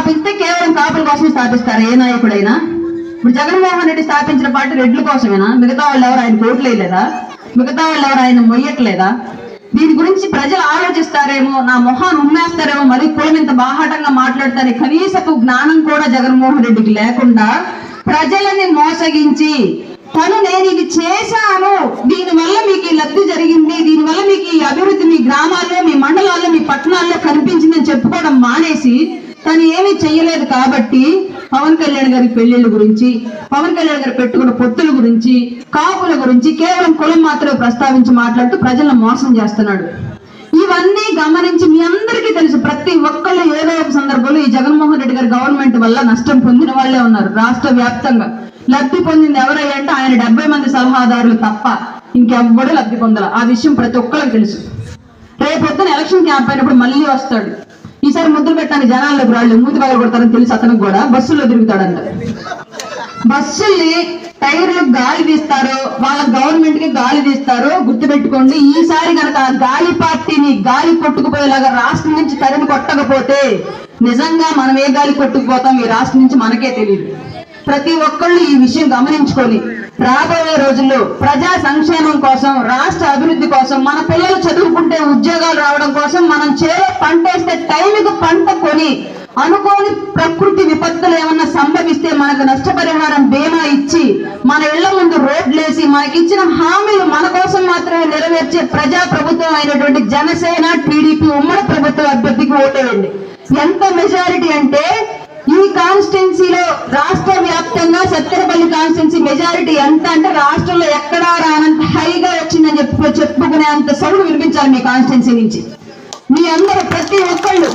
స్థాపిస్తే కేవలం కాపుల కోసం స్థాపిస్తారు ఏ నాయకుడైనా? ఇప్పుడు జగన్మోహన్ రెడ్డి స్థాపించిన పార్టీ రెడ్ల కోసమేనా? మిగతా వాళ్ళు ఎవరు ఆయన ఓట్లు వేయలేదా? మిగతా వాళ్ళు ఎవరు ఆయన మొయ్యట్లేదా? దీని గురించి ప్రజలు ఆలోచిస్తారేమో, నా మొహాన్ని ఉమ్మేస్తారేమో, మరి కులం ఇంత బాహాటంగా మాట్లాడతారు. కనీసపు జ్ఞానం కూడా జగన్మోహన్ రెడ్డికి లేకుండా ప్రజలని మోసగించి నేను ఇది చేశాను, దీనివల్ల మీకు లబ్ధి జరిగింది, దీనివల్ల మీకు ఈ అభివృద్ధి మీ గ్రామాల్లో, మీ మండలాల్లో, మీ పట్టణాల్లో కనిపించిందని చెప్పుకోవడం మానేసి తను ఏమీ చెయ్యలేదు కాబట్టి పవన్ కళ్యాణ్ గారి పెళ్లిళ్ళ గురించి, పవన్ కళ్యాణ్ గారు పెట్టుకున్న పొత్తుల గురించి, కాపుల గురించి కేవలం కులం మాత్రమే ప్రస్తావించి మాట్లాడుతూ ప్రజలను మోసం చేస్తున్నాడు. ఇవన్నీ గమనించి మీ అందరికీ తెలుసు, ప్రతి ఒక్కళ్ళు ఏదో ఒక సందర్భంలో ఈ జగన్మోహన్ రెడ్డి గారి గవర్నమెంట్ వల్ల నష్టం పొందిన వాళ్ళే ఉన్నారు. రాష్ట్ర వ్యాప్తంగా లబ్ధి పొందింది ఎవరయ్యా అంటే ఆయన 70 మంది సలహాదారులు తప్ప ఇంకెవ్వడూ లబ్ధి పొందాల. ఆ విషయం ప్రతి ఒక్కరికి తెలుసు. రేపొద్దున ఎలక్షన్ క్యాంప్ అయినప్పుడు మళ్ళీ వస్తాడు. ఈసారి ముద్దులు పెట్టడానికి జనాల్లోకి రాళ్ళు మూతి పగలు కొడతారని తెలుసు అతనికి కూడా. బస్సుల్లో తిరుగుతాడంట. బస్సుల్ని టైర్లు గాలి తీస్తారు, వాళ్ళ గవర్నమెంట్ కి గాలి తీస్తారు. గుర్తుపెట్టుకోండి, ఈసారి కనుక గాలి పార్టీని గాలి కొట్టుకుపోయేలాగా రాష్ట్రం నుంచి తరిమి కొట్టకపోతే నిజంగా మనం ఏ గాలి కొట్టుకుపోతాం ఈ రాష్ట్రం నుంచి మనకే తెలియదు. ప్రతి ఒక్కళ్ళు ఈ విషయం గమనించుకొని రాబోయే రోజుల్లో ప్రజా సంక్షేమం కోసం, రాష్ట్ర అభివృద్ధి కోసం, మన పిల్లలు చదువుకుంటే ఉద్యోగాలు రావడం కోసం మనం చేలో పంట వేస్తే టైంకి పంట కొని అనుకోని ప్రకృతి విపత్తులు ఏమన్నా సంభవిస్తే మనకు నష్టపరిహారం బీమా ఇచ్చి మన ఇళ్ల ముందు రోడ్లేసి మనకి ఇచ్చిన హామీలు మన కోసం మాత్రమే నెరవేర్చే ప్రజా ప్రభుత్వం అయినటువంటి జనసేన టీడీపీ ఉమ్మడి ప్రభుత్వ అభ్యర్థికి ఓటేయండి. ఎంత మెజారిటీ అంటే ఈ కాన్స్టిట్యున్సీలో రాష్ట్ర వ్యాప్తంగా సత్తెనపల్లి కాన్స్టిట్యున్సీ మెజారిటీ ఎంత అంటే రాష్ట్రంలో ఎక్కడా రానంత హైగా వచ్చిందని చెప్పుకునే అంత సౌండ్ వినిపించాలి మీ కాన్స్టిట్యున్సీ నుంచి. మీ అందరూ ప్రతి ఒక్కళ్ళు